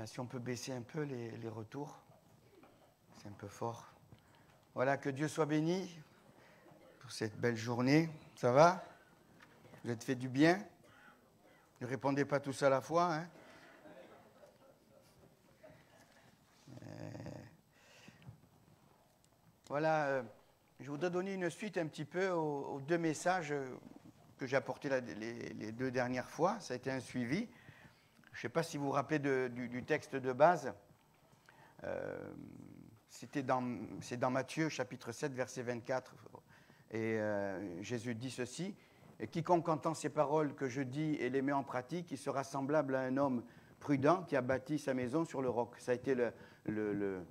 Si on peut baisser un peu les retours, c'est un peu fort. Voilà, que Dieu soit béni pour cette belle journée. Ça va? Vous êtes fait du bien? Ne répondez pas tous à la fois, hein? Voilà, je voudrais donner une suite un petit peu aux deux messages que j'ai apportés les deux dernières fois. Ça a été un suivi. Je ne sais pas si vous vous rappelez du texte de base. C'est dans Matthieu, chapitre 7, verset 24. Et Jésus dit ceci: « Quiconque entend ces paroles que je dis et les met en pratique, il sera semblable à un homme prudent qui a bâti sa maison sur le roc. » Ça a été le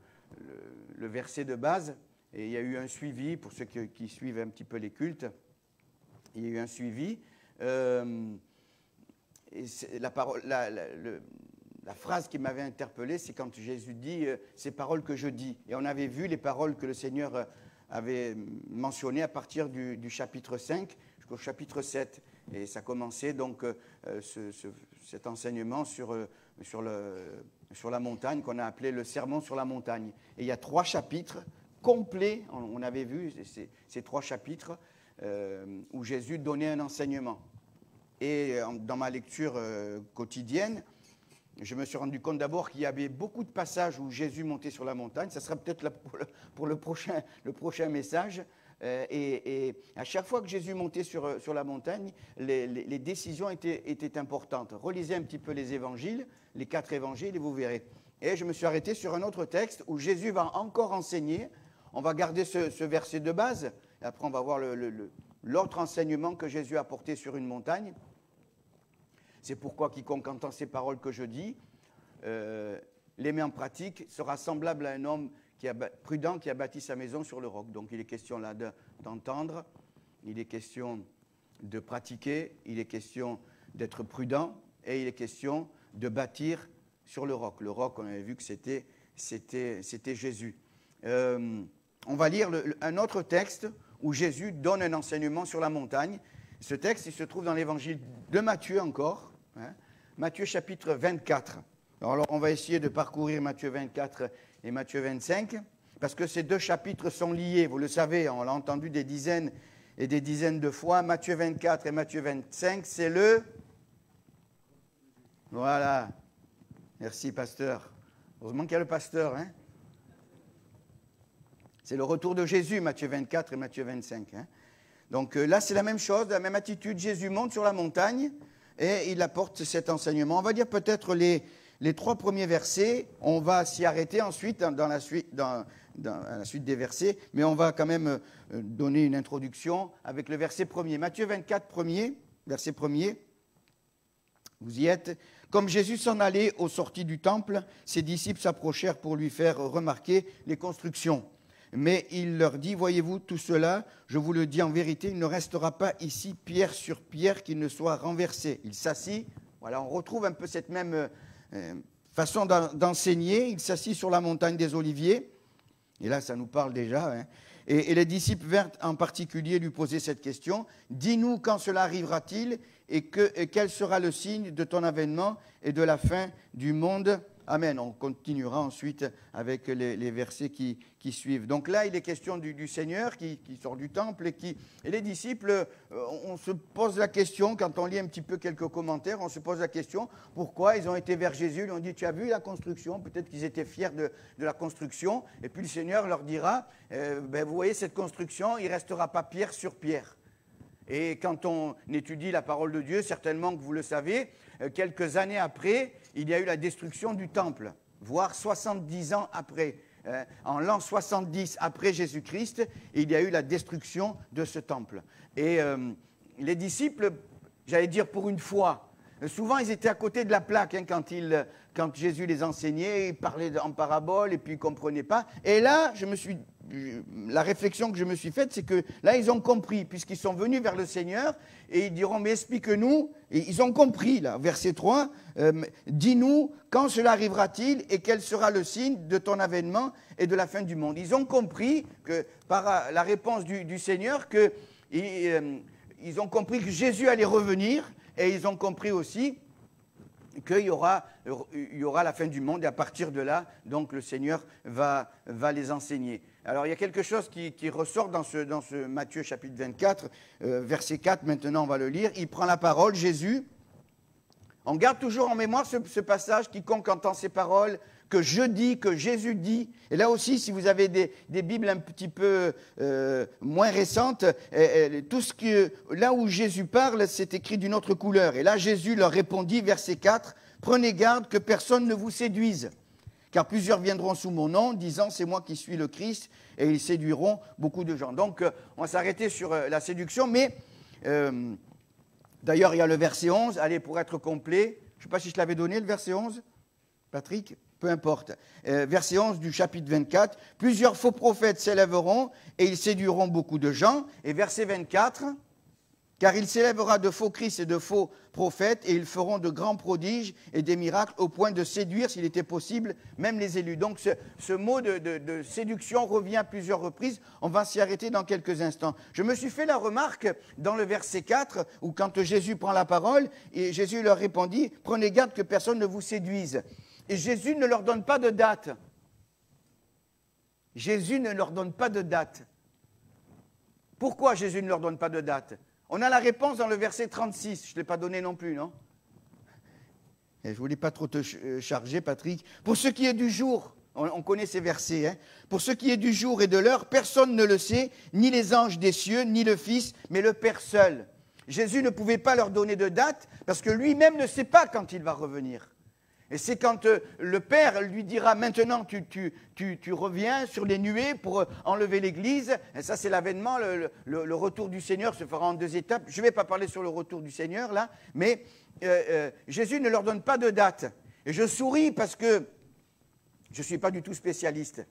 verset de base. Et il y a eu un suivi, pour ceux qui suivent un petit peu les cultes. Il y a eu un suivi. Et la phrase qui m'avait interpellé, c'est quand Jésus dit « ces paroles que je dis ». Et on avait vu les paroles que le Seigneur avait mentionnées à partir du chapitre 5 jusqu'au chapitre 7. Et ça commençait donc cet enseignement sur la montagne qu'on a appelé le sermon sur la montagne. Et il y a 3 chapitres complets, on avait vu ces 3 chapitres où Jésus donnait un enseignement. Et dans ma lecture quotidienne, je me suis rendu compte d'abord qu'il y avait beaucoup de passages où Jésus montait sur la montagne. Ça sera peut-être pour le prochain message. Et à chaque fois que Jésus montait sur la montagne, les décisions étaient importantes. Relisez un petit peu les évangiles, les 4 évangiles, et vous verrez. Et je me suis arrêté sur un autre texte où Jésus va encore enseigner. On va garder ce verset de base. Et après, on va voir l'autre enseignement que Jésus a apporté sur une montagne. C'est pourquoi quiconque entend ces paroles que je dis, les met en pratique, sera semblable à un homme prudent qui a bâti sa maison sur le roc. Donc il est question là d'entendre, il est question de pratiquer, il est question d'être prudent et il est question de bâtir sur le roc. Le roc, on avait vu que c'était Jésus. On va lire un autre texte où Jésus donne un enseignement sur la montagne. Ce texte, il se trouve dans l'évangile de Matthieu encore, hein, Matthieu chapitre 24. Alors, on va essayer de parcourir Matthieu 24 et Matthieu 25, parce que ces 2 chapitres sont liés, vous le savez, on l'a entendu des dizaines et des dizaines de fois. Matthieu 24 et Matthieu 25, c'est le... Voilà. Merci, pasteur. Heureusement qu'il y a le pasteur, hein. C'est le retour de Jésus, Matthieu 24 et Matthieu 25, hein. Donc là, c'est la même chose, la même attitude. Jésus monte sur la montagne et il apporte cet enseignement. On va dire peut-être les 3 premiers versets. On va s'y arrêter ensuite dans la suite des versets, mais on va quand même donner une introduction avec le verset 1er. Matthieu 24, verset 1er. Vous y êtes. Comme Jésus s'en allait aux sorties du temple, ses disciples s'approchèrent pour lui faire remarquer les constructions. Mais il leur dit, voyez-vous tout cela, je vous le dis en vérité, il ne restera pas ici pierre sur pierre qui ne soit renversée. Il s'assit, voilà, on retrouve un peu cette même façon d'enseigner. Il s'assit sur la montagne des Oliviers, et là ça nous parle déjà, hein. Et les disciples vinrent en particulier lui poser cette question, dis-nous quand cela arrivera-t-il et quel sera le signe de ton avènement et de la fin du monde ? Amen. On continuera ensuite avec les versets qui suivent. Donc là, il est question du Seigneur qui sort du temple et les disciples, on se pose la question, quand on lit un petit peu quelques commentaires, on se pose la question, pourquoi ils ont été vers Jésus, ils lui ont dit, tu as vu la construction? Peut-être qu'ils étaient fiers de la construction. Et puis le Seigneur leur dira, vous voyez cette construction, il ne restera pas pierre sur pierre. Et quand on étudie la parole de Dieu, certainement que vous le savez, quelques années après, il y a eu la destruction du temple, voire 70 ans après. En l'an 70 après Jésus-Christ, il y a eu la destruction de ce temple. Et les disciples, j'allais dire pour une fois, souvent ils étaient à côté de la plaque hein, quand Jésus les enseignait, il parlait en parabole et puis ils ne comprenaient pas. Et là, la réflexion que je me suis faite, c'est que là, ils ont compris, puisqu'ils sont venus vers le Seigneur, et ils diront, mais explique-nous, et ils ont compris, là, verset 3, dis-nous, quand cela arrivera-t-il, et quel sera le signe de ton avènement et de la fin du monde. Ils ont compris, que par la réponse du Seigneur, ils ont compris que Jésus allait revenir, et ils ont compris aussi qu'il y aura la fin du monde et à partir de là, donc le Seigneur va les enseigner. Alors il y a quelque chose qui ressort dans ce Matthieu chapitre 24, verset 4, maintenant on va le lire. Il prend la parole, Jésus. On garde toujours en mémoire ce passage, quiconque entend ces paroles, que je dis, que Jésus dit. Et là aussi, si vous avez des Bibles un petit peu moins récentes, là où Jésus parle, c'est écrit d'une autre couleur. Et là, Jésus leur répondit, verset 4, « Prenez garde que personne ne vous séduise, car plusieurs viendront sous mon nom, disant, c'est moi qui suis le Christ, et ils séduiront beaucoup de gens. » Donc, on va s'arrêter sur la séduction, mais d'ailleurs, il y a le verset 11. Allez, pour être complet, je ne sais pas si je l'avais donné, le verset 11, Patrick ? Peu importe. Verset 11 du chapitre 24. « Plusieurs faux prophètes s'élèveront et ils séduiront beaucoup de gens. » Et verset 24. « Car il s'élèvera de faux Christ et de faux prophètes et ils feront de grands prodiges et des miracles au point de séduire, s'il était possible, même les élus. » Donc ce mot de séduction revient à plusieurs reprises. On va s'y arrêter dans quelques instants. Je me suis fait la remarque dans le verset 4 où quand Jésus prend la parole, et Jésus leur répondit « Prenez garde que personne ne vous séduise. » Et Jésus ne leur donne pas de date. Jésus ne leur donne pas de date. Pourquoi Jésus ne leur donne pas de date? On a la réponse dans le verset 36. Je ne l'ai pas donné non plus, non? Et je ne voulais pas trop te charger, Patrick. Pour ce qui est du jour, on connaît ces versets, hein? Pour ce qui est du jour et de l'heure, personne ne le sait, ni les anges des cieux, ni le Fils, mais le Père seul. Jésus ne pouvait pas leur donner de date parce que lui-même ne sait pas quand il va revenir. Et c'est quand le Père lui dira, maintenant tu reviens sur les nuées pour enlever l'Église. Et ça, c'est l'avènement, le retour du Seigneur se fera en 2 étapes. Je ne vais pas parler sur le retour du Seigneur, là, mais Jésus ne leur donne pas de date. Et je souris parce que je ne suis pas du tout spécialiste.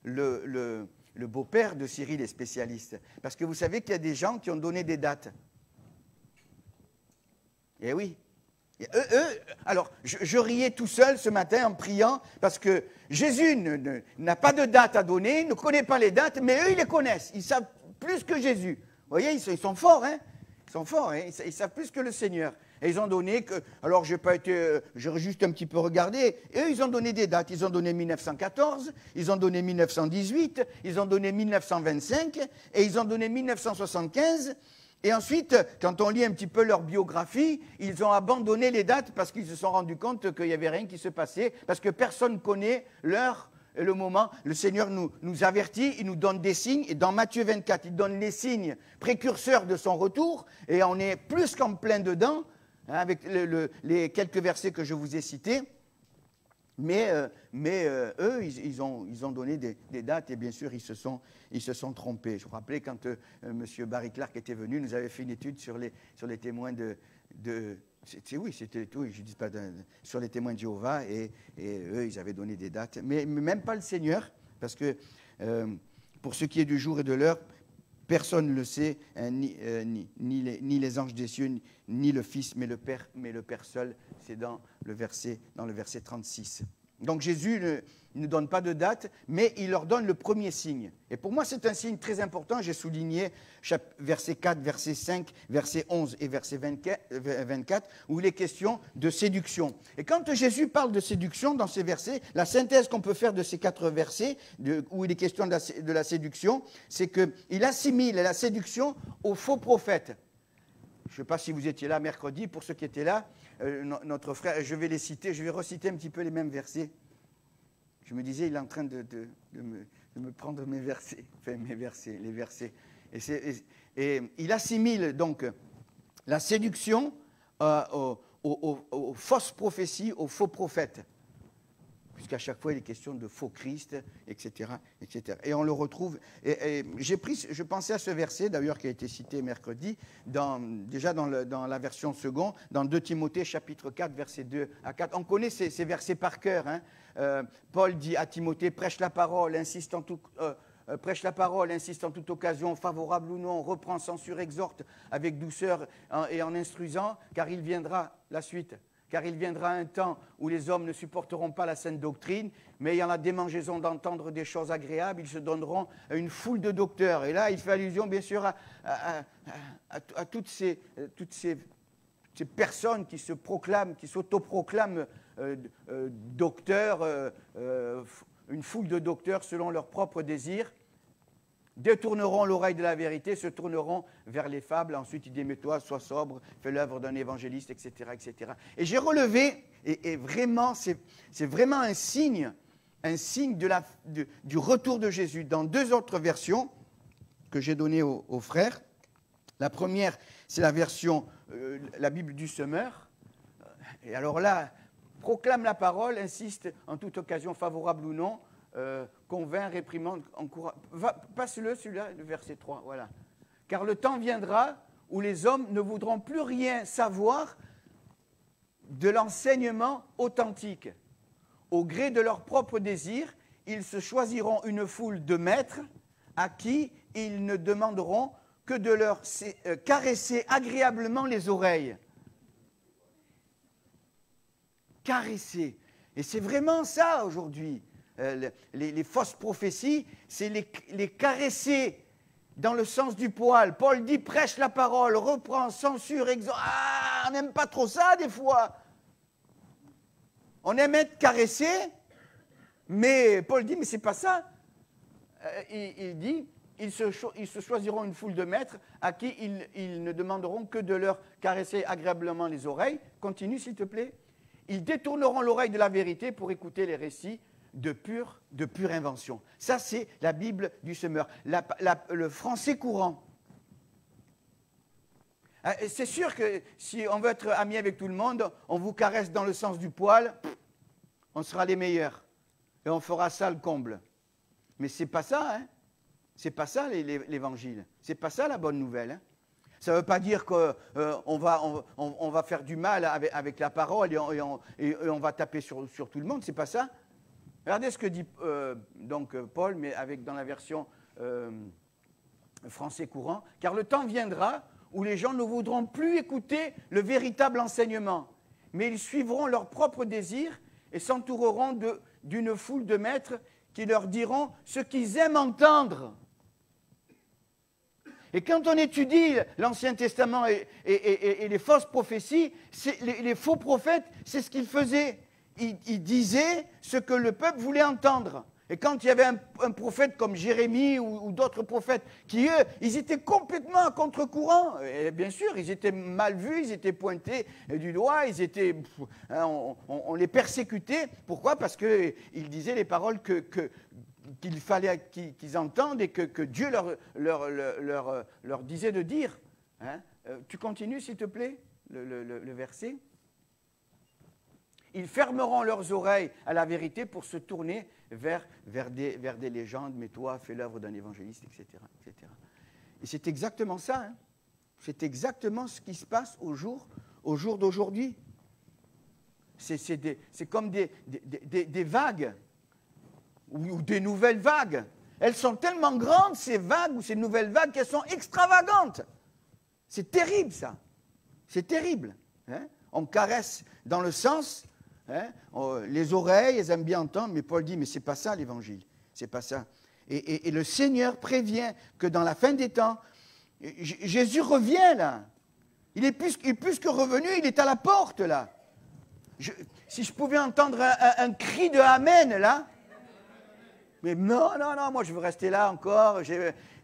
Le beau-père de Cyril est spécialiste. Parce que vous savez qu'il y a des gens qui ont donné des dates. Eh oui. Alors, je riais tout seul ce matin en priant parce que Jésus n'a pas de date à donner, il ne connaît pas les dates, mais eux, ils les connaissent. Ils savent plus que Jésus. Vous voyez, ils sont forts, hein? Ils sont forts, hein? Ils savent plus que le Seigneur. Et ils ont donné que... Alors, j'ai juste un petit peu regardé. Et eux, ils ont donné des dates. Ils ont donné 1914, ils ont donné 1918, ils ont donné 1925, et ils ont donné 1975... Et ensuite, quand on lit un petit peu leur biographie, ils ont abandonné les dates parce qu'ils se sont rendus compte qu'il n'y avait rien qui se passait, parce que personne ne connaît l'heure et le moment. Le Seigneur nous avertit, il nous donne des signes, et dans Matthieu 24, il donne les signes précurseurs de son retour, et on est plus qu'en plein dedans, hein, avec les quelques versets que je vous ai cités. Mais eux, ils ont donné des dates et bien sûr, ils se sont trompés. Je vous rappelais quand M. Barry Clark était venu, nous avait fait une étude sur les témoins sur les témoins de Jéhovah et eux, ils avaient donné des dates. Mais même pas le Seigneur, parce que pour ce qui est du jour et de l'heure, personne ne le sait, hein, ni les anges des cieux, ni le Fils, mais le Père seul. C'est dans le verset 36. Donc Jésus ne donne pas de date, mais il leur donne le premier signe. Et pour moi, c'est un signe très important. J'ai souligné verset 4, verset 5, verset 11 et verset 24, où il est question de séduction. Et quand Jésus parle de séduction dans ces versets, la synthèse qu'on peut faire de ces 4 versets, où il est question de la séduction, c'est qu'il assimile la séduction aux faux prophètes. Je ne sais pas si vous étiez là mercredi, pour ceux qui étaient là, notre frère, je vais les citer, je vais reciter un petit peu les mêmes versets. Je me disais, il est en train de me prendre mes versets, les versets. Et il assimile donc la séduction aux fausses prophéties, aux faux prophètes. Puisqu'à chaque fois, il est question de faux Christ, etc., etc. Et on le retrouve. Et je pensais à ce verset, d'ailleurs, qui a été cité mercredi, déjà dans la version seconde, dans 2 Timothée, chapitre 4, versets 2 à 4. On connaît ces versets par cœur. Hein. Paul dit à Timothée, prêche la parole, insiste en toute occasion, favorable ou non, reprend, censure, exhorte avec douceur et en instruisant, car il viendra, la suite, car il viendra un temps où les hommes ne supporteront pas la saine doctrine, mais ayant la démangeaison d'entendre des choses agréables, ils se donneront à une foule de docteurs. Et là, il fait allusion, bien sûr, à toutes ces ces personnes qui se proclament, qui s'autoproclament docteurs, une foule de docteurs selon leurs propres désirs, détourneront l'oreille de la vérité, se tourneront vers les fables. Ensuite, il dit, mais toi, sois sobre, fais l'œuvre d'un évangéliste, etc., etc. Et j'ai relevé, et vraiment, c'est vraiment un signe du retour de Jésus. Dans deux autres versions que j'ai données aux frères. La première, c'est la version, la Bible du semeur. Et alors là, proclame la parole, insiste en toute occasion, favorable ou non, convainc, réprimande, encourage. Passe-le, celui-là, le verset 3, voilà. Car le temps viendra où les hommes ne voudront plus rien savoir de l'enseignement authentique. Au gré de leurs propres désirs, ils se choisiront une foule de maîtres à qui ils ne demanderont que de leur caresser agréablement les oreilles. Caresser. Et c'est vraiment ça aujourd'hui. Les fausses prophéties, c'est les caresser dans le sens du poil. Paul dit, prêche la parole, reprend, censure, exhorte. Ah, on n'aime pas trop ça des fois. On aime être caressé, mais Paul dit, mais c'est pas ça. Il dit, ils se choisiront une foule de maîtres à qui ils ne demanderont que de leur caresser agréablement les oreilles. Continue, s'il te plaît. Ils détourneront l'oreille de la vérité pour écouter les récits de pure invention. Ça, c'est la Bible du semeur. Le français courant. C'est sûr que si on veut être ami avec tout le monde, on vous caresse dans le sens du poil, on sera les meilleurs. Et on fera ça le comble. Mais c'est pas ça, hein. C'est pas ça l'évangile. C'est pas ça la bonne nouvelle, hein. Ça ne veut pas dire qu'on va faire du mal avec la parole et on va taper sur tout le monde, c'est pas ça. Regardez ce que dit donc Paul, mais dans la version français courant. Car le temps viendra où les gens ne voudront plus écouter le véritable enseignement, mais ils suivront leurs propres désirs et s'entoureront d'une foule de maîtres qui leur diront ce qu'ils aiment entendre. Et quand on étudie l'Ancien Testament et les fausses prophéties, les faux prophètes, c'est ce qu'ils faisaient. Ils disaient ce que le peuple voulait entendre. Et quand il y avait un prophète comme Jérémie ou d'autres prophètes qui, eux, ils étaient complètement à contre-courant. Et bien sûr, ils étaient mal vus, ils étaient pointés du doigt, on les persécutait. Pourquoi? Parce qu'ils disaient les paroles qu'il fallait qu'ils entendent et que Dieu leur disait de dire. Hein? Tu continues, s'il te plaît, le verset. Ils fermeront leurs oreilles à la vérité pour se tourner vers des légendes. Mais toi, fais l'œuvre d'un évangéliste, etc., etc. Et c'est exactement ça. Hein? C'est exactement ce qui se passe au jour d'aujourd'hui. C'est comme des vagues. Ou des nouvelles vagues. Elles sont tellement grandes, ces vagues ou ces nouvelles vagues, qu'elles sont extravagantes. C'est terrible, ça. C'est terrible. Hein? On caresse dans le sens, hein? Les oreilles, elles aiment bien entendre, mais Paul dit, mais c'est pas ça l'évangile. C'est pas ça. Et le Seigneur prévient que dans la fin des temps, Jésus revient là. Il est plus que revenu, il est à la porte là. Si je pouvais entendre un cri de Amen là, mais non, moi je veux rester là encore,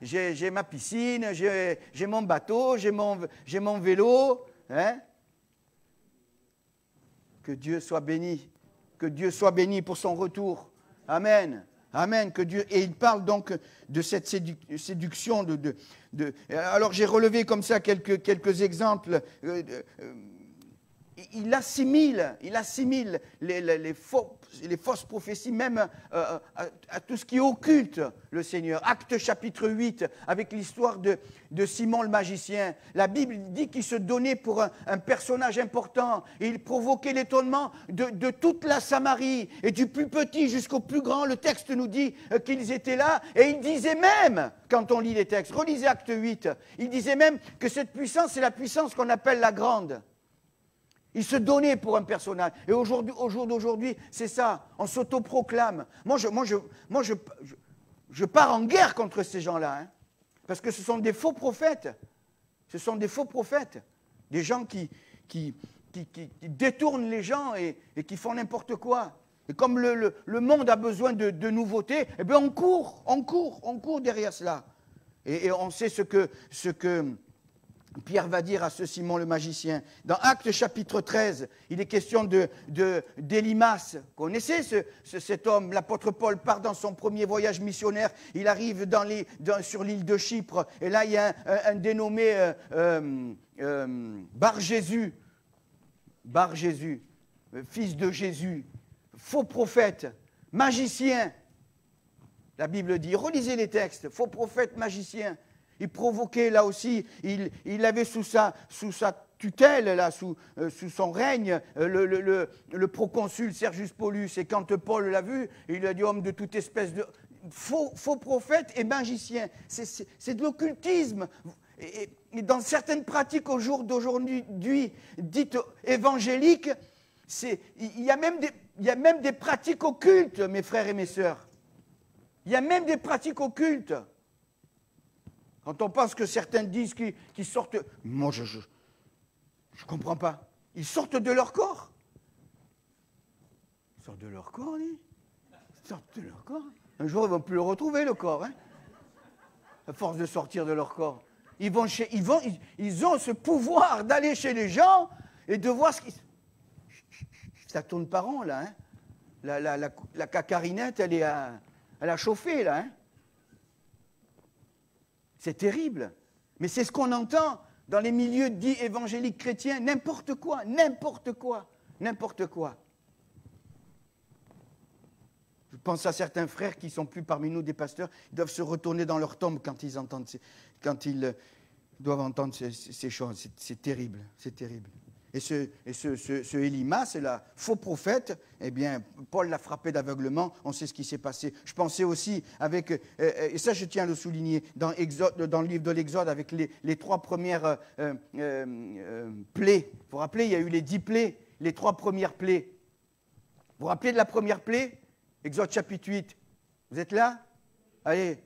j'ai ma piscine, j'ai mon bateau, j'ai mon vélo. Hein? Que Dieu soit béni pour son retour. Amen. Amen. Et il parle donc de cette séduction. Alors j'ai relevé comme ça quelques exemples. Il assimile les fausses prophéties, même à tout ce qui occulte le Seigneur. Acte chapitre 8, avec l'histoire de Simon le magicien. La Bible dit qu'il se donnait pour un personnage important. Et il provoquait l'étonnement de toute la Samarie, et du plus petit jusqu'au plus grand. Le texte nous dit qu'ils étaient là, et il disait même, quand on lit les textes, relisez Acte 8, il disait même que cette puissance, c'est la puissance qu'on appelle la grande. Il se donnait pour un personnage. Et au jour d'aujourd'hui, c'est ça. On s'autoproclame. Moi, je pars en guerre contre ces gens-là. Hein, parce que ce sont des faux prophètes. Ce sont des faux prophètes. Des gens qui qui détournent les gens et qui font n'importe quoi. Et comme le monde a besoin de nouveautés, eh bien on court derrière cela. Et on sait ce que Pierre va dire à ce Simon le magicien. Dans Actes chapitre 13, il est question d'Élymas. Vous connaissez cet homme? L'apôtre Paul part dans son premier voyage missionnaire. Il arrive sur l'île de Chypre. Et là, il y a un dénommé Bar-Jésus, fils de Jésus, faux prophète, magicien. La Bible dit, relisez les textes, faux prophète, magicien. Il provoquait là aussi, il avait sous sa tutelle, là, sous son règne, le proconsul Sergius Paulus. Et quand Paul l'a vu, il lui a dit homme de toute espèce de faux prophète et magicien. C'est de l'occultisme. Et dans certaines pratiques au jour d'aujourd'hui dites évangéliques, il y a même des pratiques occultes, mes frères et mes sœurs. Il y a même des pratiques occultes. Quand on pense que certains disent qu'ils sortent... Moi, je ne comprends pas. Ils sortent de leur corps. Ils sortent de leur corps, oui. Ils sortent de leur corps. Un jour, ils ne vont plus le retrouver, le corps. Hein, à force de sortir de leur corps. Ils ont ce pouvoir d'aller chez les gens et de voir ce qui... Ça tourne par an, là. Hein. La cacarinette, elle a chauffé, là. Hein. C'est terrible. Mais c'est ce qu'on entend dans les milieux dits évangéliques chrétiens. N'importe quoi. Je pense à certains frères qui ne sont plus parmi nous des pasteurs. Ils doivent se retourner dans leur tombe quand ils doivent entendre ces choses. C'est terrible. Et ce Élymas, c'est le faux prophète, eh bien, Paul l'a frappé d'aveuglement, on sait ce qui s'est passé. Je pensais aussi et ça je tiens à le souligner, dans le livre de l'Exode, avec les 3 premières plaies. Vous vous rappelez, il y a eu les 10 plaies, les 3 premières plaies. Vous vous rappelez de la première plaie? Exode chapitre 8. Vous êtes là? Allez,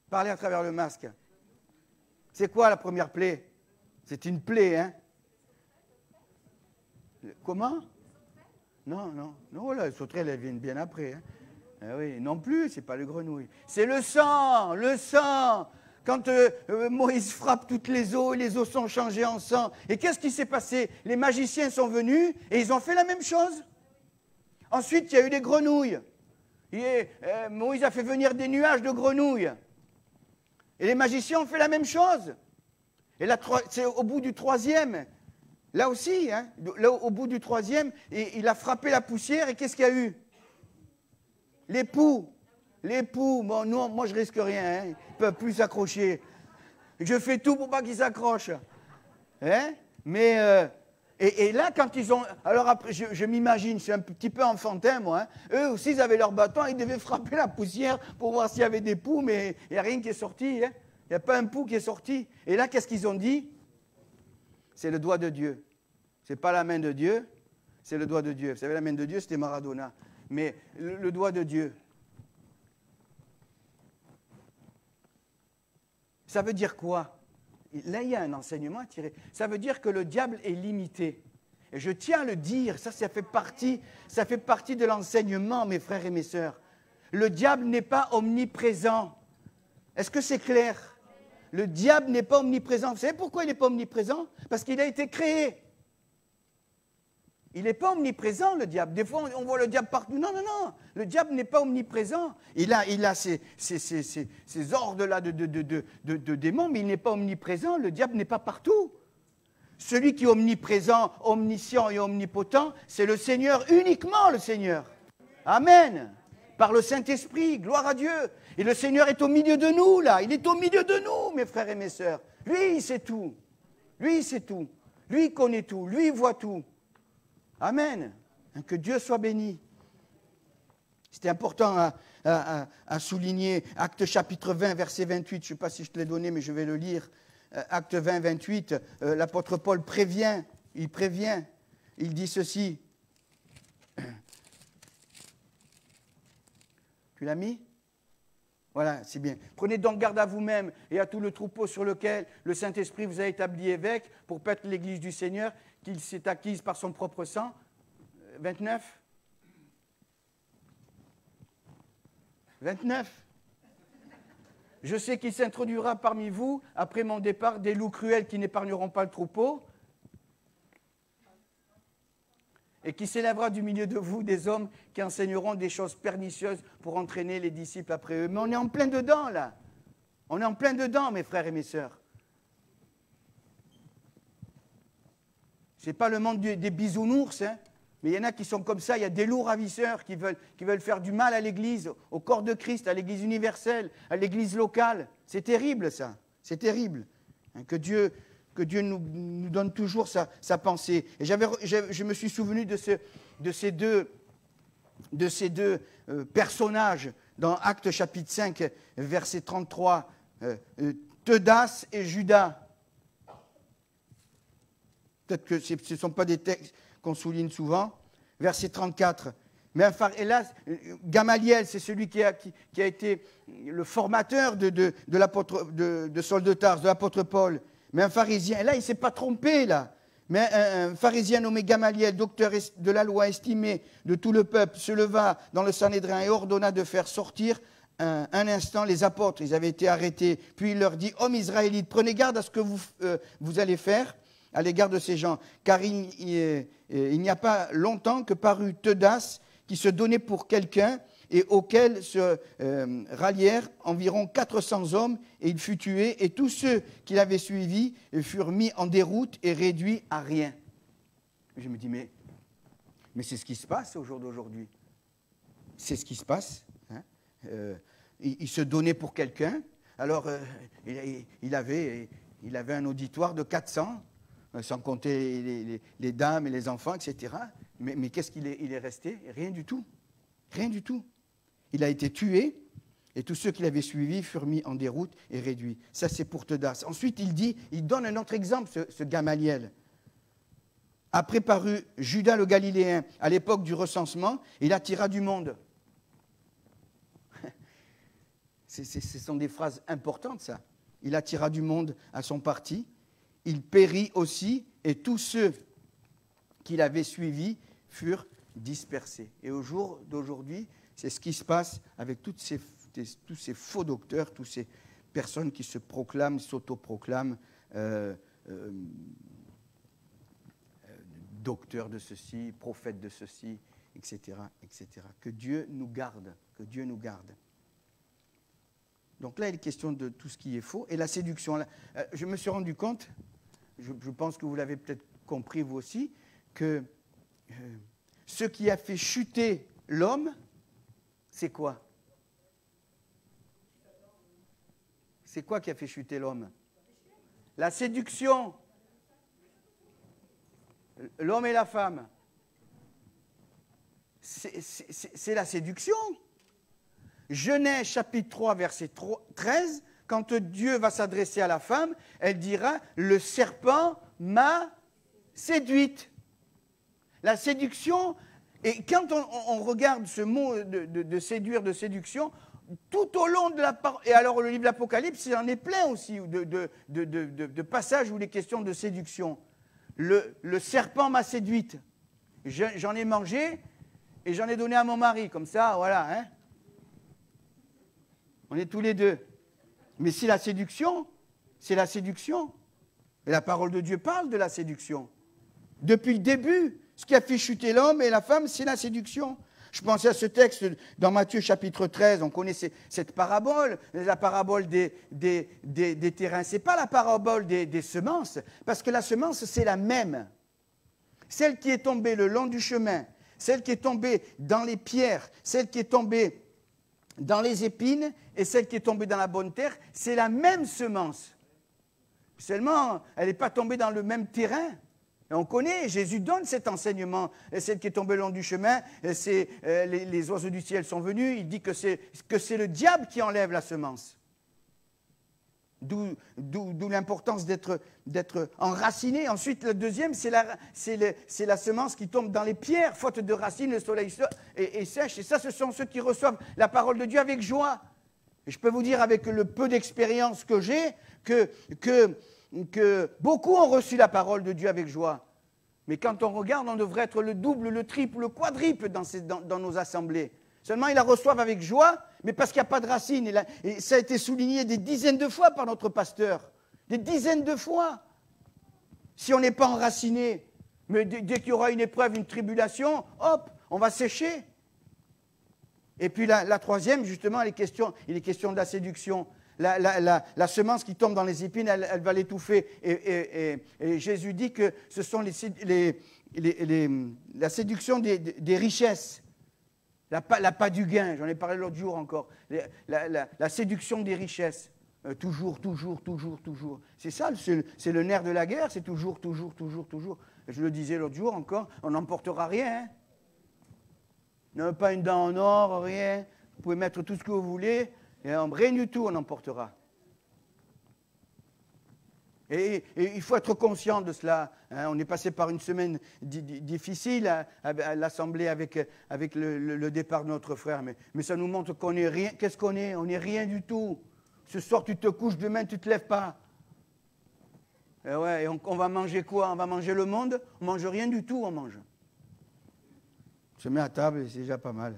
parlez à travers le masque. C'est quoi la première plaie? C'est une plaie, hein? Comment? Non, les sauterelles, elles viennent bien après. Hein. Ah oui, non plus, c'est pas les grenouilles. C'est le sang. Quand Moïse frappe toutes les eaux, et les eaux sont changées en sang. Et qu'est-ce qui s'est passé? Les magiciens sont venus et ils ont fait la même chose. Ensuite, il y a eu des grenouilles. Moïse a fait venir des nuages de grenouilles. Et les magiciens ont fait la même chose. Et là, c'est au bout du 3e. Là aussi, hein, là, au bout du 3e, il a frappé la poussière et qu'est-ce qu'il y a eu? Les poux. Bon, non, moi je risque rien, hein, ils ne peuvent plus s'accrocher. Je fais tout pour pas qu'ils s'accrochent. Hein? Mais, et là, quand ils ont... Alors après, je m'imagine, c'est un petit peu enfantin, moi. Hein, eux aussi, ils avaient leur bâton, ils devaient frapper la poussière pour voir s'il y avait des poux, mais il n'y a rien qui est sorti. Hein, il n'y a pas un pou qui est sorti. Et là, qu'est-ce qu'ils ont dit? C'est le doigt de Dieu. Ce n'est pas la main de Dieu, c'est le doigt de Dieu. Vous savez, la main de Dieu, c'était Maradona. Mais le doigt de Dieu. Ça veut dire quoi? Là, il y a un enseignement à tirer. Ça veut dire que le diable est limité. Et je tiens à le dire, ça fait partie de l'enseignement, mes frères et mes sœurs. Le diable n'est pas omniprésent. Est-ce que c'est clair? Le diable n'est pas omniprésent. Vous savez pourquoi il n'est pas omniprésent? Parce qu'il a été créé. Il n'est pas omniprésent, le diable. Des fois, on voit le diable partout. Non. Le diable n'est pas omniprésent. Il a ces ordres-là de démons, mais il n'est pas omniprésent. Le diable n'est pas partout. Celui qui est omniprésent, omniscient et omnipotent, c'est le Seigneur, uniquement le Seigneur. Amen. Par le Saint-Esprit, gloire à Dieu. Et le Seigneur est au milieu de nous, là. Il est au milieu de nous, mes frères et mes sœurs. Lui, il sait tout. Lui, il sait tout. Lui, il connaît tout. Lui, il voit tout. Amen. Que Dieu soit béni. C'était important à souligner. Acte chapitre 20, verset 28. Je ne sais pas si je te l'ai donné, mais je vais le lire. Acte 20, 28. L'apôtre Paul prévient. Il prévient. Il dit ceci. Tu l'as mis? Voilà, c'est bien. Prenez donc garde à vous-même et à tout le troupeau sur lequel le Saint-Esprit vous a établi évêque pour paître l'Église du Seigneur, qu'il s'est acquise par son propre sang. 29. 29. Je sais qu'il s'introduira parmi vous, après mon départ, des loups cruels qui n'épargneront pas le troupeau, et qui s'élèvera du milieu de vous des hommes qui enseigneront des choses pernicieuses pour entraîner les disciples après eux. Mais on est en plein dedans, là. On est en plein dedans, mes frères et mes sœurs. Ce n'est pas le monde des bisounours, hein. Mais il y en a qui sont comme ça, il y a des loups ravisseurs qui veulent faire du mal à l'Église, au corps de Christ, à l'Église universelle, à l'Église locale. C'est terrible ça, c'est terrible. Hein, que Dieu nous donne toujours sa pensée. Et je me suis souvenu de ces deux personnages dans Actes chapitre 5, verset 33, Teudas et Judas. Peut-être que ce ne sont pas des textes qu'on souligne souvent. Verset 34. Et là, Gamaliel, c'est celui qui a été le formateur de Saul de Tarse, de l'apôtre Paul. Mais un pharisien, et là, il ne s'est pas trompé, là. Mais un pharisien nommé Gamaliel, docteur de la loi estimé de tout le peuple, se leva dans le Sanhédrin et ordonna de faire sortir un instant les apôtres. Ils avaient été arrêtés. Puis il leur dit, hommes israélites, prenez garde à ce que vous allez faire à l'égard de ces gens, car il n'y a pas longtemps que parut Teudas, qui se donnait pour quelqu'un, et auquel se rallièrent environ 400 hommes, et il fut tué, et tous ceux qui l'avaient suivi furent mis en déroute et réduits à rien. Je me dis, mais c'est ce qui se passe au jour d'aujourd'hui. C'est ce qui se passe. Hein. Il se donnait pour quelqu'un, alors il avait un auditoire de 400, sans compter les dames et les enfants, etc. Mais qu'est-ce qu'il est resté? Rien du tout. Rien du tout. Il a été tué, et tous ceux qui l'avaient suivi furent mis en déroute et réduits. Ça, c'est pour Teudas. Ensuite, il donne un autre exemple, ce Gamaliel. Après parut Judas le Galiléen, à l'époque du recensement, il attira du monde. Ce sont des phrases importantes, ça. Il attira du monde à son parti. Il périt aussi, et tous ceux qui l'avaient suivi furent dispersés. Et au jour d'aujourd'hui, c'est ce qui se passe avec tous ces faux docteurs, toutes ces personnes qui se proclament, s'autoproclament docteurs de ceci, prophètes de ceci, etc., etc. Que Dieu nous garde, que Dieu nous garde. Donc là, il est question de tout ce qui est faux. Et la séduction, je me suis rendu compte, je pense que vous l'avez peut-être compris vous aussi, que ce qui a fait chuter l'homme, c'est quoi? C'est quoi qui a fait chuter l'homme? La séduction. L'homme et la femme. C'est la séduction. Genèse chapitre 3, verset 13, quand Dieu va s'adresser à la femme, elle dira « Le serpent m'a séduite ». La séduction, et quand on regarde ce mot de séduire, de séduction, tout au long de la parole, et alors le livre de l'Apocalypse, il en est plein aussi de passages où il est question de séduction. Le serpent m'a séduite. J'en ai mangé et j'en ai donné à mon mari, comme ça, voilà. Hein. On est tous les deux. Mais c'est la séduction, c'est la séduction. Et la parole de Dieu parle de la séduction. Depuis le début, ce qui a fait chuter l'homme et la femme, c'est la séduction. Je pensais à ce texte dans Matthieu chapitre 13, on connaît cette parabole, la parabole des terrains. Ce n'est pas la parabole des semences, parce que la semence, c'est la même. Celle qui est tombée le long du chemin, celle qui est tombée dans les pierres, celle qui est tombée dans les épines et celle qui est tombée dans la bonne terre, c'est la même semence. Seulement, elle n'est pas tombée dans le même terrain. Et on connaît, Jésus donne cet enseignement. Et celle qui est tombée le long du chemin, les oiseaux du ciel sont venus. Il dit que c'est le diable qui enlève la semence. D'où l'importance d'être enraciné. Ensuite, le deuxième, c'est la semence qui tombe dans les pierres. Faute de racines, le soleil est sèche. Et ça, ce sont ceux qui reçoivent la parole de Dieu avec joie. Et je peux vous dire, avec le peu d'expérience que j'ai, que beaucoup ont reçu la parole de Dieu avec joie. Mais quand on regarde, on devrait être le double, le triple, le quadruple dans nos assemblées. Seulement, ils la reçoivent avec joie, mais parce qu'il n'y a pas de racines. Et ça a été souligné des dizaines de fois par notre pasteur. Des dizaines de fois. Si on n'est pas enraciné, mais dès qu'il y aura une épreuve, une tribulation, hop, on va sécher. Et puis la troisième, justement, il est question de la séduction. La semence qui tombe dans les épines, elle va l'étouffer. Et Jésus dit que ce sont la séduction des richesses. La pas du gain, j'en ai parlé l'autre jour encore. La séduction des richesses. Toujours. C'est ça, c'est le nerf de la guerre, c'est toujours. Je le disais l'autre jour encore, on n'emportera rien. Hein. Non, pas une dent en or, rien. Vous pouvez mettre tout ce que vous voulez, et rien du tout, on emportera. Et il faut être conscient de cela. Hein. On est passé par une semaine difficile à l'Assemblée avec le départ de notre frère, mais ça nous montre qu'on est rien. Qu'est-ce qu'on est? On n'est rien du tout. Ce soir, tu te couches, demain, tu ne te lèves pas. Et on va manger quoi? On va manger le monde? On ne mange rien du tout, on mange. On se met à table et c'est déjà pas mal.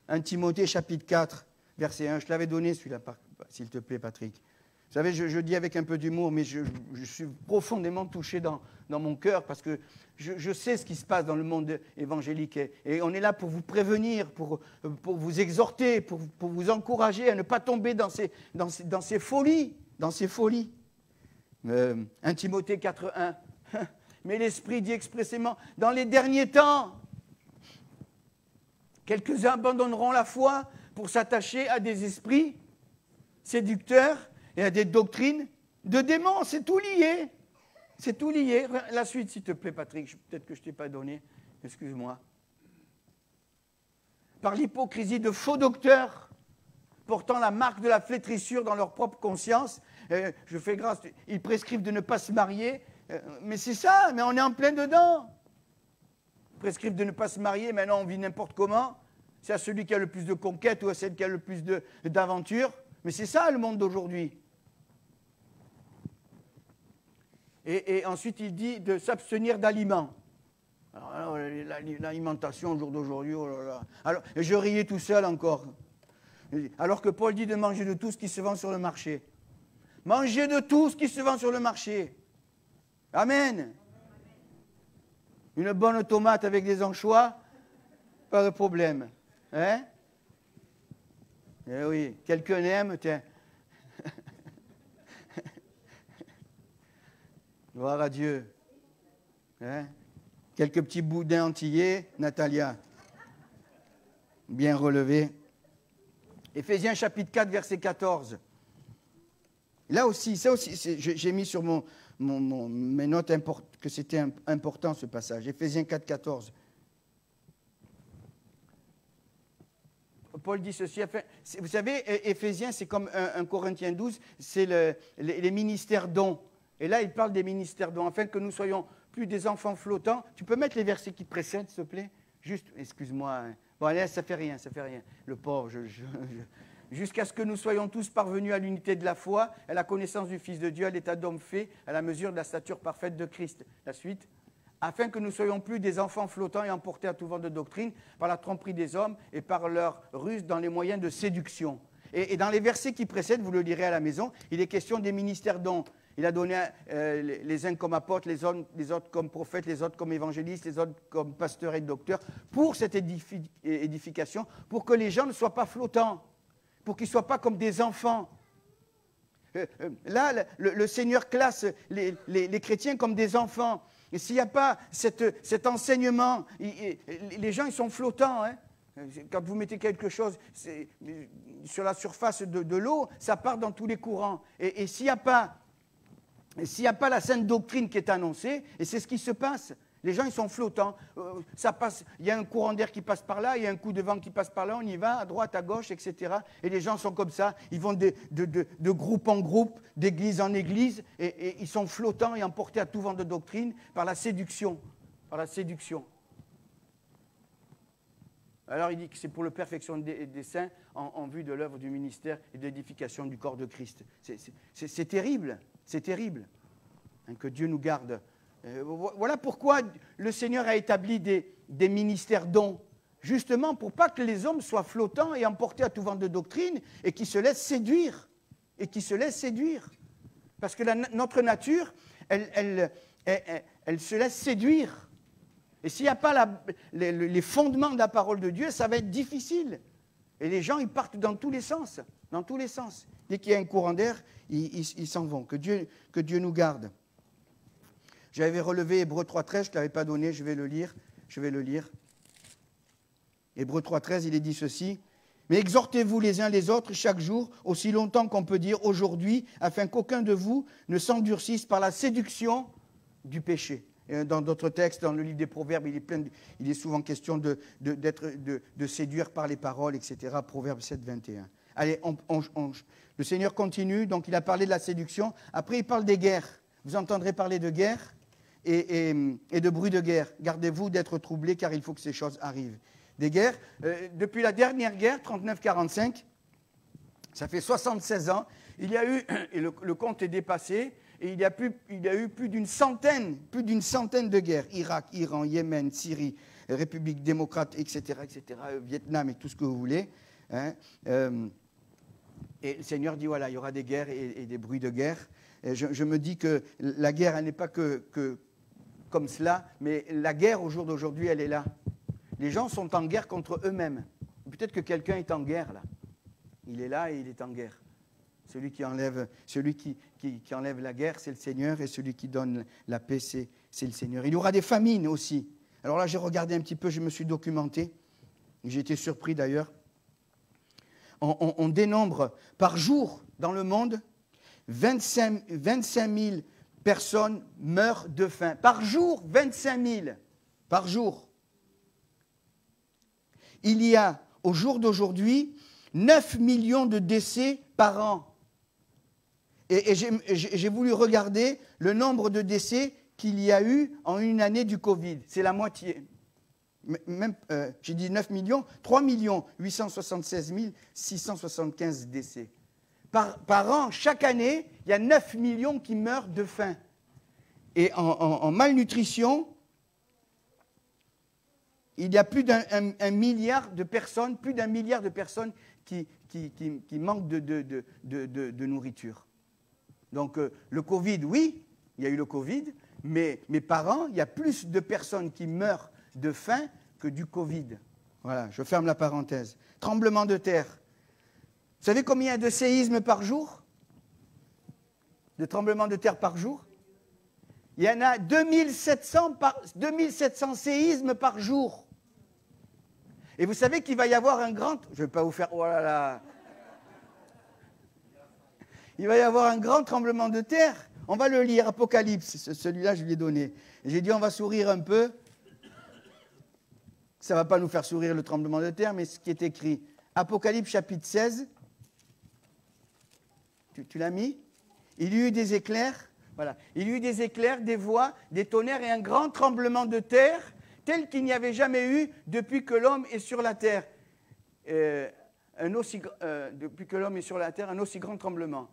1 Timothée, chapitre 4, verset 1. Je te l'avais donné, celui-là, s'il te plaît, Patrick. Vous savez, je dis avec un peu d'humour, mais je suis profondément touché dans mon cœur parce que je sais ce qui se passe dans le monde évangélique. Et on est là pour vous prévenir, pour vous exhorter, pour vous encourager à ne pas tomber dans ces folies. 1 Timothée 4, 1. Mais l'Esprit dit expressément, dans les derniers temps, quelques-uns abandonneront la foi pour s'attacher à des esprits séducteurs et à des doctrines de démons. C'est tout lié. C'est tout lié. La suite, s'il te plaît, Patrick. Peut-être que je ne t'ai pas donné. Excuse-moi. Par l'hypocrisie de faux docteurs portant la marque de la flétrissure dans leur propre conscience. Je fais grâce. Ils prescrivent de ne pas se marier. Mais c'est ça. Mais on est en plein dedans. Ils prescrivent de ne pas se marier. Maintenant, on vit n'importe comment. C'est à celui qui a le plus de conquêtes ou à celle qui a le plus d'aventures. Mais c'est ça le monde d'aujourd'hui. Et ensuite, il dit de s'abstenir d'aliments. Alors, l'alimentation au jour d'aujourd'hui, oh là là. Alors, je riais tout seul encore. Alors que Paul dit de manger de tout ce qui se vend sur le marché. Mangez de tout ce qui se vend sur le marché. Amen. Une bonne tomate avec des anchois, pas de problème. Hein? Eh oui, quelqu'un aime, tiens. Gloire à Dieu. Hein? Quelques petits boudins antillais, Natalia. Bien relevé. Éphésiens chapitre 4, verset 14. Là aussi, ça aussi, j'ai mis sur mes notes que c'était important ce passage. Éphésiens 4, 14. Paul dit ceci. Vous savez, Éphésiens, c'est comme 1 Corinthiens 12, c'est les ministères dons. Et là, il parle des ministères dons, afin que nous soyons plus des enfants flottants. Tu peux mettre les versets qui précèdent, s'il te plaît? Juste, excuse-moi. Bon, allez, ça fait rien. Le pauvre, jusqu'à ce que nous soyons tous parvenus à l'unité de la foi, à la connaissance du Fils de Dieu, à l'état d'homme fait, à la mesure de la stature parfaite de Christ. La suite. Afin que nous soyons plus des enfants flottants et emportés à tout vent de doctrine par la tromperie des hommes et par leur ruse dans les moyens de séduction. Et dans les versets qui précèdent, vous le lirez à la maison, il est question des ministères dons. Il a donné les uns comme apôtres, les autres comme prophètes, les autres comme évangélistes, les autres comme pasteurs et docteurs, pour cette édification, pour que les gens ne soient pas flottants, pour qu'ils ne soient pas comme des enfants. Là, le Seigneur classe les chrétiens comme des enfants. Et s'il n'y a pas cet enseignement, les gens ils sont flottants. Hein. Quand vous mettez quelque chose sur la surface de l'eau, ça part dans tous les courants. Et s'il n'y a pas la sainte doctrine qui est annoncée, et c'est ce qui se passe, les gens ils sont flottants. Ça passe, il y a un courant d'air qui passe par là, il y a un coup de vent qui passe par là, on y va, à droite, à gauche, etc. Et les gens sont comme ça, ils vont de groupe en groupe, d'église en église, et ils sont flottants et emportés à tout vent de doctrine par la séduction. Alors il dit que c'est pour la perfection des saints en vue de l'œuvre du ministère et de l'édification du corps de Christ. C'est terrible, c'est terrible. Hein, que Dieu nous garde. Voilà pourquoi le Seigneur a établi des ministères dons. Justement pour pas que les hommes soient flottants et emportés à tout vent de doctrine et qui se laissent séduire. Parce que notre nature, elle se laisse séduire. Et s'il n'y a pas les fondements de la parole de Dieu, ça va être difficile. Et les gens, ils partent dans tous les sens. Dans tous les sens. Dès qu'il y a un courant d'air, ils s'en vont. Que Dieu nous garde. J'avais relevé Hébreux 3.13, je ne l'avais pas donné, je vais le lire. Hébreux 3.13, il est dit ceci. Mais exhortez-vous les uns les autres chaque jour, aussi longtemps qu'on peut dire aujourd'hui, afin qu'aucun de vous ne s'endurcisse par la séduction du péché. Et dans d'autres textes, dans le livre des Proverbes, il est souvent question de séduire par les paroles, etc. Proverbes 7, 21. Allez, le Seigneur continue, donc il a parlé de la séduction. Après, il parle des guerres. Vous entendrez parler de guerre et de bruit de guerre. Gardez-vous d'être troublés, car il faut que ces choses arrivent. Des guerres, depuis la dernière guerre, 39-45, ça fait 76 ans, il y a eu, et le compte est dépassé, et il y a eu plus d'une centaine de guerres. Irak, Iran, Yémen, Syrie, République démocrate, etc., Vietnam et tout ce que vous voulez. Hein. Et le Seigneur dit, voilà, il y aura des guerres et des bruits de guerre. Et je me dis que la guerre, elle n'est pas que comme cela, mais la guerre au jour d'aujourd'hui, elle est là. Les gens sont en guerre contre eux-mêmes. Peut-être que quelqu'un est en guerre, là. Il est là et il est en guerre. Celui qui enlève la guerre, c'est le Seigneur, et celui qui donne la paix, c'est le Seigneur. Il y aura des famines aussi. Alors là, j'ai regardé un petit peu, je me suis documenté. J'ai été surpris d'ailleurs. On dénombre par jour dans le monde 25 000 personnes meurent de faim. Par jour, 25 000. Par jour. Il y a, au jour d'aujourd'hui, 9 millions de décès par an. Et j'ai voulu regarder le nombre de décès qu'il y a eu en une année du Covid. C'est la moitié. Même, j'ai dit 9 millions, 3 876 675 décès. Par an, chaque année, il y a 9 millions qui meurent de faim. Et en malnutrition, il y a plus d'un milliard de personnes, qui manquent de nourriture. Donc le Covid, oui, il y a eu le Covid, mais par an, il y a plus de personnes qui meurent de faim que du Covid. Voilà, je ferme la parenthèse. Tremblement de terre. Vous savez combien il y a de séismes par jour? De tremblements de terre par jour? Il y en a 2700 séismes par jour. Et vous savez qu'il va y avoir un grand... Je ne vais pas vous faire... Oh là là. Il va y avoir un grand tremblement de terre. On va le lire, Apocalypse. Celui-là, je lui ai donné. J'ai dit, on va sourire un peu. Ça ne va pas nous faire sourire le tremblement de terre, mais ce qui est écrit. Apocalypse chapitre 16. Tu l'as mis? Il y eut des éclairs. Voilà. Il y eut des éclairs, des voix, des tonnerres et un grand tremblement de terre, tel qu'il n'y avait jamais eu depuis que l'homme est sur la terre. Depuis que l'homme est sur la terre, un aussi grand tremblement.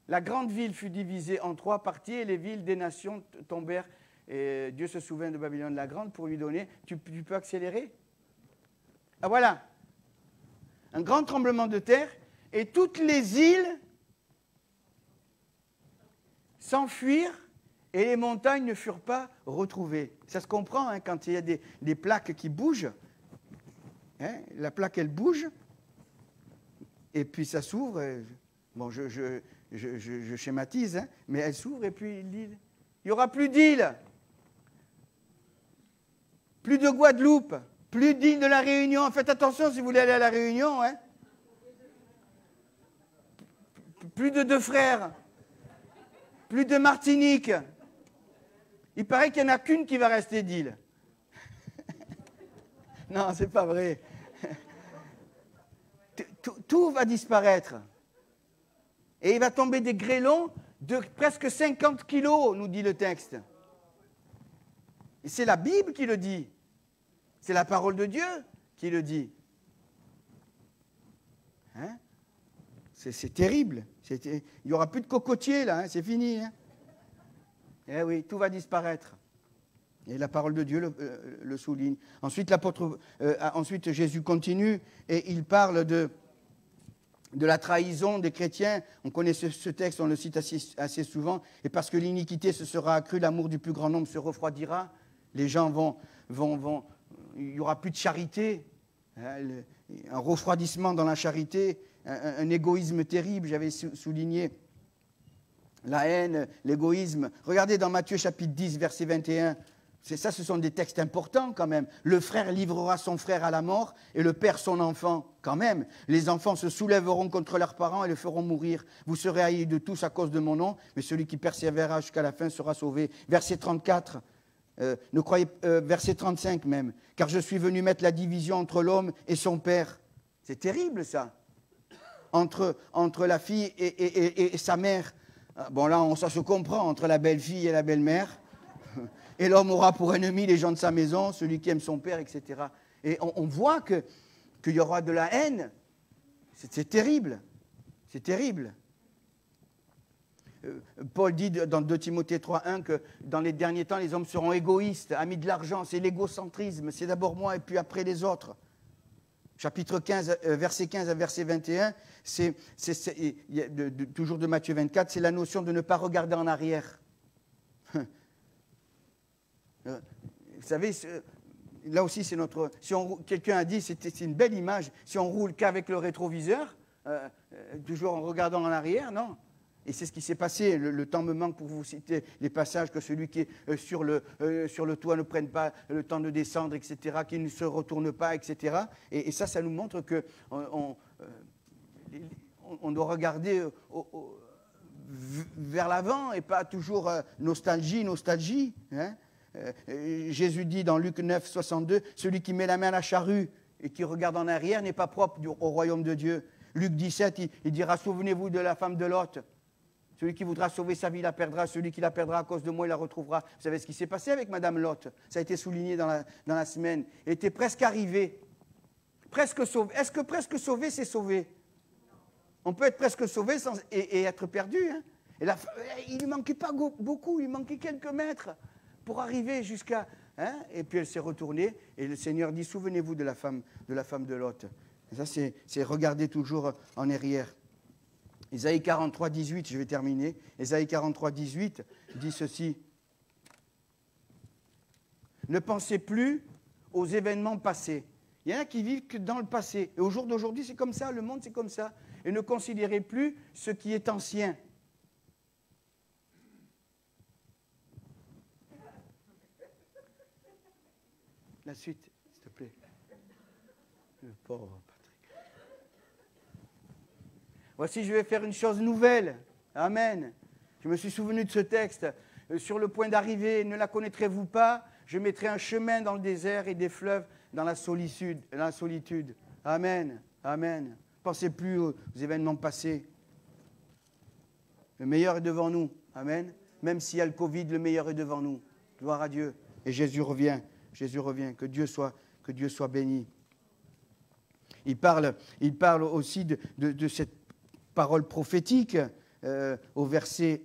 La grande ville fut divisée en 3 parties et les villes des nations tombèrent. Et Dieu se souvint de Babylone la Grande pour lui donner. Tu peux accélérer? Ah voilà. Un grand tremblement de terre et toutes les îles s'enfuirent et les montagnes ne furent pas retrouvées. Ça se comprend hein, quand il y a des plaques qui bougent. Hein, la plaque, elle bouge et puis ça s'ouvre. Bon, je schématise, hein, mais elle s'ouvre et puis l'île. Il n'y aura plus d'îles. Plus de Guadeloupe. Plus d'îles de la Réunion. Faites attention si vous voulez aller à la Réunion. Hein. Plus de Deux Frères. Plus de Martinique. Il paraît qu'il n'y en a qu'une qui va rester d'île. Non, c'est pas vrai. Tout va disparaître. Et il va tomber des grêlons de presque 50 kilos, nous dit le texte. Et c'est la Bible qui le dit. C'est la parole de Dieu qui le dit. Hein? C'est terrible. Il n'y aura plus de cocotiers, là, hein, c'est fini. Hein? Eh oui, tout va disparaître. Et la parole de Dieu le souligne. Ensuite, ensuite, Jésus continue et il parle de la trahison des chrétiens. On connaît ce texte, on le cite assez souvent. Et parce que l'iniquité se sera accrue, l'amour du plus grand nombre se refroidira. Les gens il n'y aura plus de charité. Un refroidissement dans la charité, un égoïsme terrible. J'avais souligné la haine, l'égoïsme. Regardez dans Matthieu chapitre 10, verset 21. Ce sont des textes importants quand même. Le frère livrera son frère à la mort et le père son enfant quand même. Les enfants se soulèveront contre leurs parents et les feront mourir. Vous serez haïs de tous à cause de mon nom, mais celui qui persévérera jusqu'à la fin sera sauvé. Verset 34, verset 35 même. Car je suis venu mettre la division entre l'homme et son père. C'est terrible ça. Entre la fille et sa mère. Bon là, ça se comprend entre la belle-fille et la belle-mère. Et l'homme aura pour ennemi les gens de sa maison, celui qui aime son père, etc. Et on voit qu'il y aura de la haine. C'est terrible. C'est terrible. Paul dit dans 2 Timothée 3,1 que dans les derniers temps, les hommes seront égoïstes, amis de l'argent. C'est l'égocentrisme. C'est d'abord moi et puis après les autres. Chapitre 15, verset 15 à verset 21, toujours de Matthieu 24, c'est la notion de ne pas regarder en arrière. Vous savez, là aussi, c'est notre... quelqu'un a dit, c'est une belle image, si on roule qu'avec le rétroviseur, toujours en regardant en arrière, non. Et c'est ce qui s'est passé. Le temps me manque pour vous citer les passages que celui qui est sur le toit ne prenne pas le temps de descendre, etc., qu'il ne se retourne pas, etc. Et ça nous montre qu'on doit regarder vers l'avant et pas toujours nostalgie. Hein. Jésus dit dans Luc 9, 62, « Celui qui met la main à la charrue et qui regarde en arrière n'est pas propre au royaume de Dieu. » Luc 17, il dira « Souvenez-vous de la femme de Lot. Celui qui voudra sauver sa vie la perdra, celui qui la perdra à cause de moi, il la retrouvera. » Vous savez ce qui s'est passé avec Madame Lot? Ça a été souligné dans la semaine. Elle était presque arrivée, presque sauvée. Est-ce que presque sauvé, c'est sauvé? On peut être presque sauvé et être perdu. Hein. Il ne lui manquait pas beaucoup, il manquait quelques mètres pour arriver jusqu'à... Hein, et puis elle s'est retournée, et le Seigneur dit, souvenez-vous de la femme de Lot. Et ça, c'est regarder toujours en arrière. Ésaïe 43, 18, je vais terminer. Ésaïe 43, 18 dit ceci. Ne pensez plus aux événements passés. Il y en a qui vivent que dans le passé. Et au jour d'aujourd'hui, c'est comme ça, le monde, c'est comme ça. Et ne considérez plus ce qui est ancien. La suite, s'il te plaît. Le pauvre Patrick. Voici, je vais faire une chose nouvelle. Amen. Je me suis souvenu de ce texte. Sur le point d'arriver, ne la connaîtrez-vous pas? Je mettrai un chemin dans le désert et des fleuves dans la solitude. Amen. Amen. Pensez plus aux événements passés. Le meilleur est devant nous. Amen. Même s'il y a le Covid, le meilleur est devant nous. Gloire à Dieu. Et Jésus revient. Jésus revient, que Dieu soit béni. Il parle aussi de cette parole prophétique au verset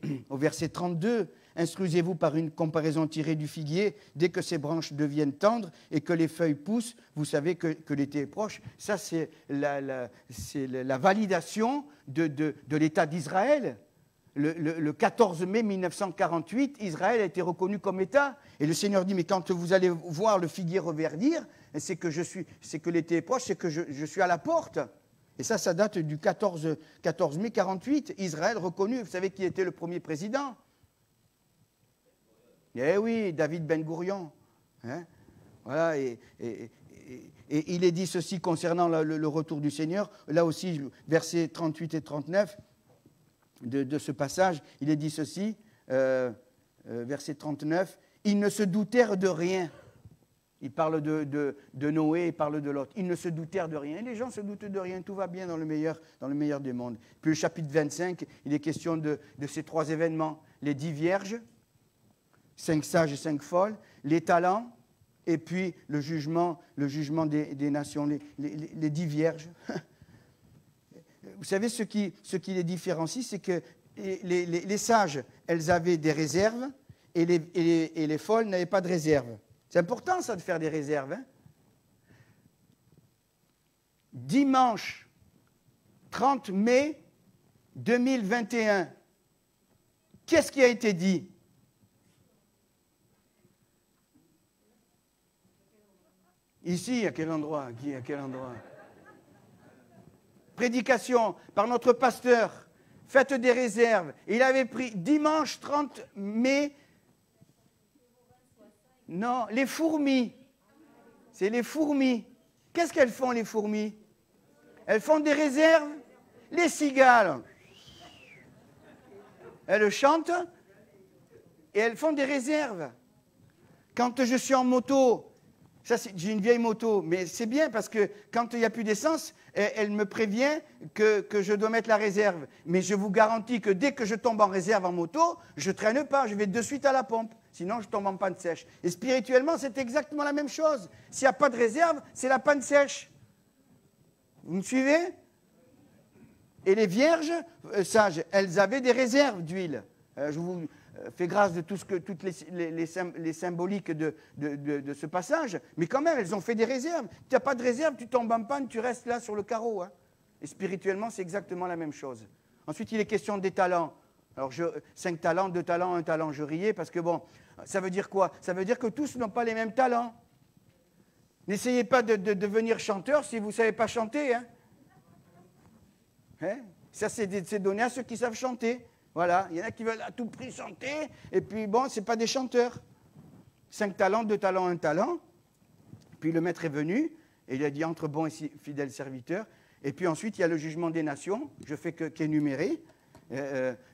32. Instruisez-vous par une comparaison tirée du figuier, dès que ses branches deviennent tendres et que les feuilles poussent, vous savez que l'été est proche. Ça, c'est la validation de l'État d'Israël. Le 14 mai 1948, Israël a été reconnu comme État. Et le Seigneur dit, mais quand vous allez voir le figuier reverdir, c'est que l'été est proche, c'est que je suis à la porte. Et ça date du 14 mai 1948. Israël reconnu. Vous savez qui était le premier président? Eh oui, David Ben Gourion. Hein, voilà, et il est dit ceci concernant le retour du Seigneur. Là aussi, versets 38 et 39 de ce passage, il est dit ceci, verset 39, « Ils ne se doutèrent de rien. » Il parle de Noé, il parle de Lot. Ils ne se doutèrent de rien. Et les gens se doutent de rien. Tout va bien dans le meilleur des mondes. Puis le chapitre 25, il est question de ces trois événements. Les 10 vierges, 5 sages et 5 folles, les talents, et puis le jugement des nations, les 10 vierges. Vous savez, ce qui les différencie, c'est que les sages, elles avaient des réserves, et les folles n'avaient pas de réserve. C'est important ça de faire des réserves. Hein? Dimanche 30 mai 2021, qu'est-ce qui a été dit? Ici, à quel endroit? Qui, à quel endroit? Prédication par notre pasteur. Faites des réserves. Il avait pris dimanche 30 mai. Non, les fourmis. C'est les fourmis. Qu'est-ce qu'elles font, les fourmis? Elles font des réserves. Les cigales, elles chantent et elles font des réserves. Quand je suis en moto, ça j'ai une vieille moto, mais c'est bien parce que quand il n'y a plus d'essence, elle me prévient que je dois mettre la réserve. Mais je vous garantis que dès que je tombe en réserve en moto, je ne traîne pas, je vais de suite à la pompe. Sinon, je tombe en panne sèche. Et spirituellement, c'est exactement la même chose. S'il n'y a pas de réserve, c'est la panne sèche. Vous me suivez? Et les vierges sages, elles avaient des réserves d'huile. Je vous fais grâce de toutes les symboliques de ce passage, mais quand même, elles ont fait des réserves. Tu n'as pas de réserve, tu tombes en panne, tu restes là sur le carreau. Hein. Et spirituellement, c'est exactement la même chose. Ensuite, il est question des talents. Alors, 5 talents, 2 talents, 1 talent, je riais, parce que bon, ça veut dire quoi? Ça veut dire que tous n'ont pas les mêmes talents. N'essayez pas de devenir chanteur si vous ne savez pas chanter, hein. Hein? Ça, c'est donné à ceux qui savent chanter. Voilà. Il y en a qui veulent à tout prix chanter, et puis bon, ce n'est pas des chanteurs. 5 talents, 2 talents, 1 talent. Puis le maître est venu, et il a dit entre bons et fidèles serviteurs. Et puis ensuite, il y a le jugement des nations, je fais qu'énumérer.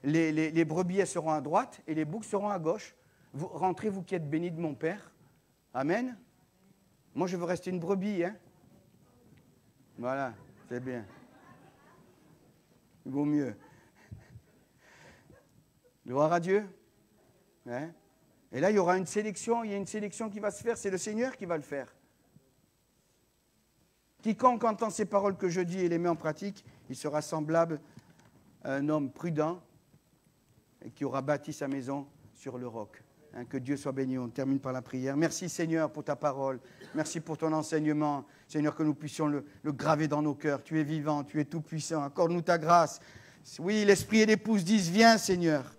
Les brebis, elles seront à droite, et les boucs seront à gauche. Vous rentrez, vous qui êtes bénis de mon Père. Amen. Moi, je veux rester une brebis. Hein? Voilà, c'est bien. Il vaut mieux. Gloire à Dieu. Hein? Et là, il y aura une sélection. Il y a une sélection qui va se faire. C'est le Seigneur qui va le faire. Quiconque entend ces paroles que je dis et les met en pratique, il sera semblable à un homme prudent et qui aura bâti sa maison sur le roc. Hein, que Dieu soit béni. On termine par la prière. Merci Seigneur pour ta parole. Merci pour ton enseignement. Seigneur, que nous puissions le graver dans nos cœurs. Tu es vivant, tu es tout-puissant. Accorde-nous ta grâce. Oui, l'esprit et l'épouse disent, viens Seigneur.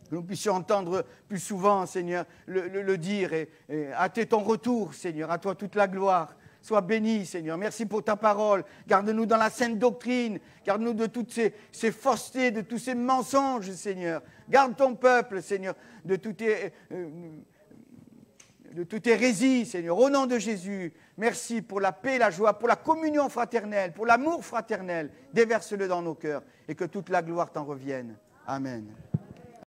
Que nous puissions entendre plus souvent, Seigneur, le dire et hâter ton retour, Seigneur. À toi toute la gloire. Sois béni, Seigneur. Merci pour ta parole. Garde-nous dans la sainte doctrine. Garde-nous de toutes ces faussetés, de tous ces mensonges, Seigneur. Garde ton peuple, Seigneur, de toute hérésie, Seigneur. Au nom de Jésus, merci pour la paix, la joie, pour la communion fraternelle, pour l'amour fraternel. Déverse-le dans nos cœurs et que toute la gloire t'en revienne. Amen.